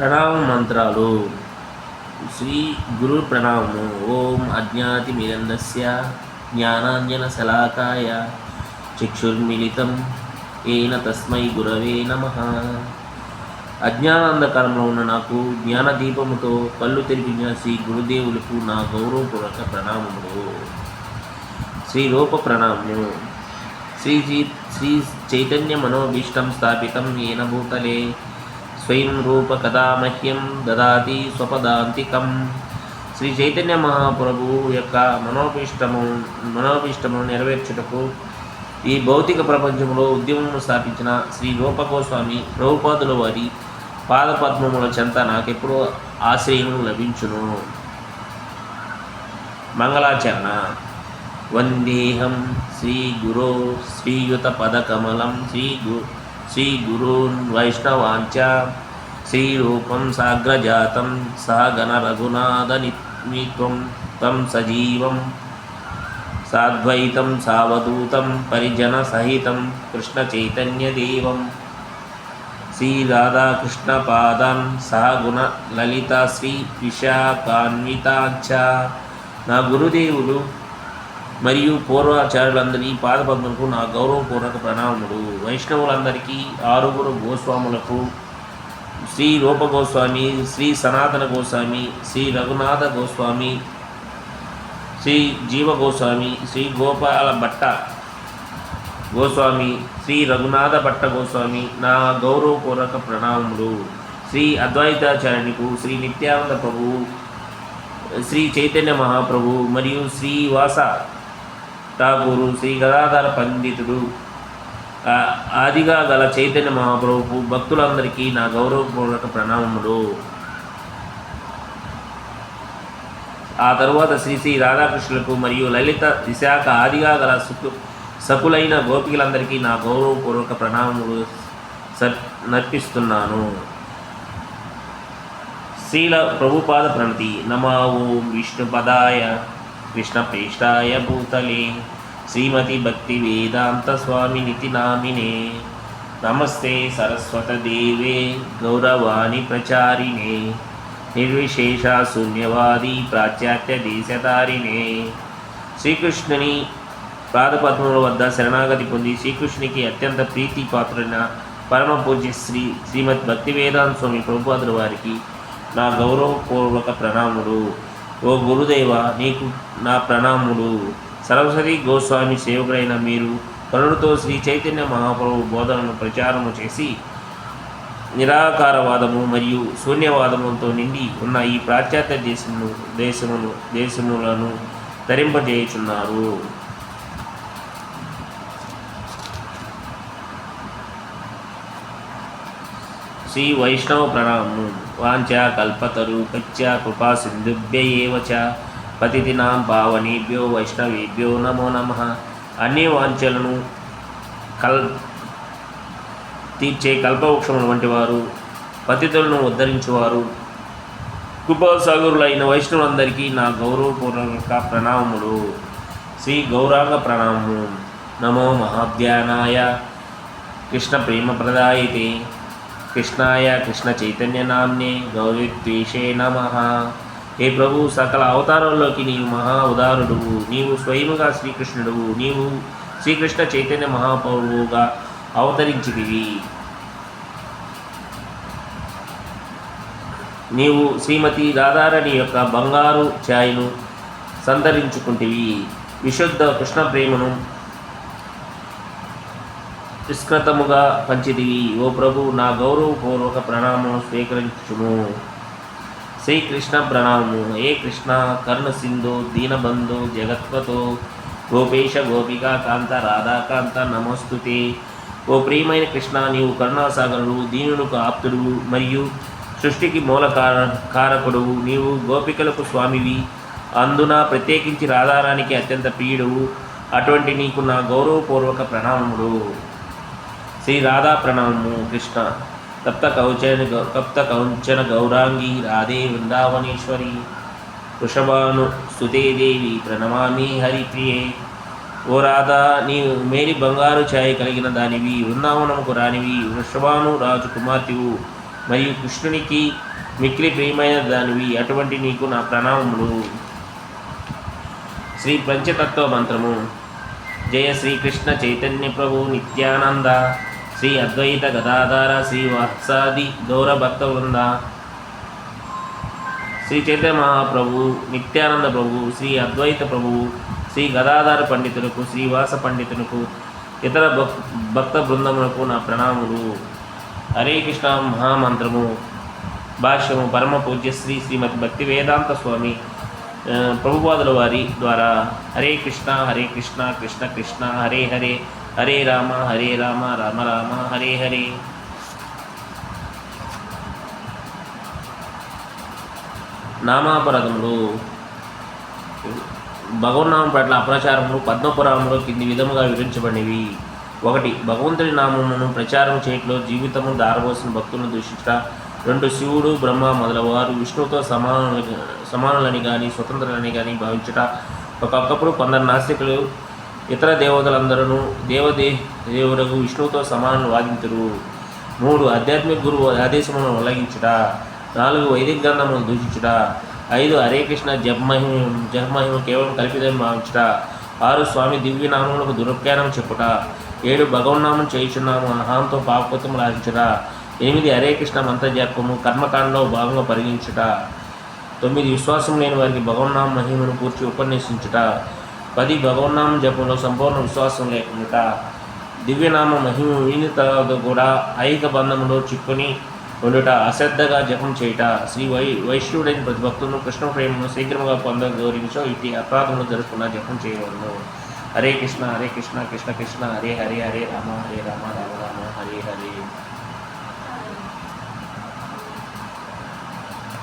ప్రణామ మంత్రాలు. శ్రీ గురు ప్రణామము. ఓం అజ్ఞాతిమిరంధస్య జ్ఞానాంజనశలాకాయ చక్షుర్మిలితం ఏన తస్మై గురవే నమః. అజ్ఞానాంధకారంలో ఉన్న నాకు జ్ఞానదీపముతో కళ్ళు తెరిపించిన శ్రీ గురుదేవులకు నా గౌరవపూర్వక ప్రణామములు. శ్రీ రూప ప్రణామము. శ్రీ చైతన్య మనోభీష్టం స్థాపితం ఏన భూతలే స్వయం రూప కదా మహ్యం దదాతి స్వపదాంతికం. శ్రీ చైతన్య మహాప్రభువు యొక్క మనోభీష్టము నెరవేర్చుటకు ఈ భౌతిక ప్రపంచంలో ఉద్యమమును స్థాపించిన శ్రీ రూప గోస్వామి ప్రభుపాదుల వారి పాదపద్మముల చెంత నాకెప్పుడు ఆశ్రయం లభించును. మంగళాచరణ. వందేహం శ్రీ గురో శ్రీయుత పదకమలం శ్రీ గురూన్ వైష్ణవాంచ శ్రీరూపం సాగ్రజాతం సహగణ రఘునాథనిత్వం తం సజీవం సాద్వైతం సావధూతం పరిజన సహితం కృష్ణ చైతన్యదేవం శ్రీ రాధాకృష్ణపాదాన్ సహగుణ లలిత శ్రీ విశాఖాన్వితాంచ. నా గురుదేవులు మరియు పూర్వాచార్యులందరి పాదపద్మలకు నా గౌరవపూర్వక ప్రణామములు. వైష్ణవులందరికీ, ఆరుగురు గోస్వాములకు, శ్రీ రూప గోస్వామి, శ్రీ సనాతన గోస్వామి, శ్రీ రఘునాథ గోస్వామి, శ్రీ జీవ గోస్వామి, శ్రీ గోపాల భట్ట గోస్వామి, శ్రీ రఘునాథ భట్ట గోస్వామి నా గౌరవపూర్వక ప్రణామములు. శ్రీ అద్వైతాచార్యునికు, శ్రీ నిత్యానంద ప్రభువు, శ్రీ చైతన్య మహాప్రభు మరియు శ్రీవాస ఠాకూరు, శ్రీ గదాధర పండితుడు, ఆదిగా గల చైతన్య మహాప్రభువు భక్తులందరికీ నా గౌరవపూర్వక ప్రణామములు. ఆ తరువాత శ్రీ రాధాకృష్ణులకు మరియు లలిత విశాఖ ఆదిగా గల సకులైన గోపికలందరికీ నా గౌరవపూర్వక ప్రణామములు నర్పిస్తున్నాను. శ్రీల ప్రభుపాద ప్రణతి. నమో ఓం విష్ణుపదాయ కృష్ణప్రేష్టాయ భూతలే శ్రీమతి భక్తి వేదాంత స్వామినితి నామినే. నమస్తే సరస్వతదేవే గౌరవాణి ప్రచారిణే నిర్విశేష శూన్యవాది పాశ్చాత్య దేశధారిణే. శ్రీకృష్ణుని పాదపద్మముల వద్ద శరణాగతి పొంది శ్రీకృష్ణునికి అత్యంత ప్రీతి పాత్రుడైన పరమ పూజ్య శ్రీమద్ భక్తి వేదాంత స్వామి ప్రభుపాదుల వారికి నా గౌరవపూర్వక ప్రణాములు. ఓ గురుదేవ, నీకు నా ప్రణాములు. సరస్వతి గోస్వామి సేవకులైన మీరు కరుణతో శ్రీ చైతన్య మహాప్రభు బోధనను ప్రచారము చేసి నిరాకారవాదము మరియు శూన్యవాదములతో నిండి ఉన్న ఈ పాశ్చాత్య దేశములను ధరింపజేయుచున్నారు. శ్రీ వైష్ణవ ప్రణామము. వాంఛా కల్పతరుకచ్చ కృపా సింధుభ్య ఏవ చ పతితినాం పావనేభ్యో వైష్ణవేభ్యో నమో నమః. అన్ని వాంఛలను తీర్చే కల్పవృక్షముల వంటి వారు, పతితులను ఉద్ధరించువారు, కృపాసాగరులైన వైష్ణవులందరికీ నా గౌరవపూర్వక ప్రణామములు. శ్రీ గౌరాంగ ప్రణామము. నమో మహాభ్యానాయ కృష్ణ ప్రేమప్రదాయితే కృష్ణాయ కృష్ణ చైతన్య నామ్నే గౌరీద్వేషే నమః. హే ప్రభు, సకల అవతారాల్లోకి నీవు మహా ఉదారుడువు. నీవు స్వయముగా శ్రీకృష్ణుడువు. నీవు శ్రీకృష్ణ చైతన్య మహాప్రభువుగా అవతరించితివి. నీవు శ్రీమతి రాధారాణి యొక్క బంగారు ఛాయను సంతరించుకుంటివి. విశుద్ధ కృష్ణ ప్రేమను విస్కృతముగా పంచితివి. ఓ ప్రభు, నా గౌరవపూర్వక ప్రణామము స్వీకరించుము. శ్రీకృష్ణ ప్రణామము. ఏ కృష్ణ కరుణ సింధు దీనబంధు జగత్వతో గోపేశ గోపికా కాంత రాధాకాంత నమోస్తుతే. ఓ ప్రియమైన కృష్ణ, నీవు కరుణాసాగరుడు, దీనులకు ఆప్తుడు మరియు సృష్టికి మూల కారకుడువు. నీవు గోపికలకు స్వామివి, అందున ప్రత్యేకించి రాధారానికి అత్యంత ప్రియుడువు. అటువంటి నీకు నా గౌరవపూర్వక ప్రణామములు. శ్రీ రాధా ప్రణామము. కృష్ణ తప్త కౌంచన గౌరాంగి రాధే వృందావనేశ్వరి వృషభాను స్తుతే దేవి ప్రణమామి హరిప్రియే. ఓ రాధా, నీవు మేరీ బంగారు ఛాయ కలిగిన దానివి, వృందావనముకు రానివి, వృషభాను రాజు కుమార్తెవు. మరియు కృష్ణునికి మిక్కిలి ప్రియమైన దానివి, అటువంటి నీకు నా ప్రణామములు. శ్రీ పంచతత్వ మంత్రము. జయ శ్రీకృష్ణ చైతన్య ప్రభు నిత్యానంద, శ్రీ అద్వైత గదాధార శ్రీ వాత్సాది గౌర భక్త వృంద, శ్రీ చైతన్య మహాప్రభు, నిత్యానంద ప్రభు, శ్రీ అద్వైత ప్రభువు, శ్రీ గదాధార పండితులకు, శ్రీవాస పండితులకు, ఇతర భక్త బృందములకు నా ప్రణాములు. హరే కృష్ణ మహామంత్రము. భాష్యము. పరమ పూజ్య శ్రీ శ్రీమతి భక్తి వేదాంత స్వామి ప్రభుపాదుల వారి ద్వారా. హరే కృష్ణ కృష్ణ కృష్ణ హరే హరే, హరే రామ రామ రామ హరే హరే. నామాపరాధములు. భగవన్నామం పట్ల అప్రచారములు పద్మపురాణంలో కింది విధముగా వివరించబడినవి. 1. భగవంతుడి నామమును ప్రచారం చేయట్లో జీవితము దారబోసిన భక్తులను దూషించుట. 2. శివుడు బ్రహ్మ మొదలవారు విష్ణువుతో సమానులని కానీ స్వతంత్రులని కానీ భావించుట. ఒకప్పుడు కొందరు నాస్తికులు ఇతర దేవతలందరూ దేవుడకు విష్ణువుతో సమానులు వాదింతురు. 3. ఆధ్యాత్మిక గురువు ఆదేశములను ఉల్లంఘించుట. 4. వైదిక గ్రంథములను దూషించుట. 5. హరే కృష్ణ జపమహిమ కేవలం కల్పితం భావించుట. 6. స్వామి దివ్యనామములకు దురుపఖ్యానం చెప్పుట. 7. భగవన్నామం చేయుచున్నాము అహంతో పాపకృత్యములు ఆశించుట. 8. హరే కృష్ణ మంత్ర జపము కర్మకాండలో భాగంగా పరిగణించుట. 9. విశ్వాసం లేని వారికి భగవన్నామ మహిమను పూర్తి ఉపన్యసించుట. 10. భగవన్నామం జపంలో సంపూర్ణ విశ్వాసం లేకుండా దివ్యనామ మహిమ వీని తర్వాత కూడా ఐహిక బంధంలో చిక్కుని ఉండుట, అశ్రద్ధగా జపం చేయుట, శ్రీ వైష్ణవుడైన ప్రతి భక్తులను కృష్ణ ప్రేమను శీఘ్రముగా పొందగౌరించో ఇటు అపరాధములు జరుపుకున్న జపం చేయవలను. హరే కృష్ణ కృష్ణ కృష్ణ హరే హరే, హరే రామ రామ రామ హరే హరే.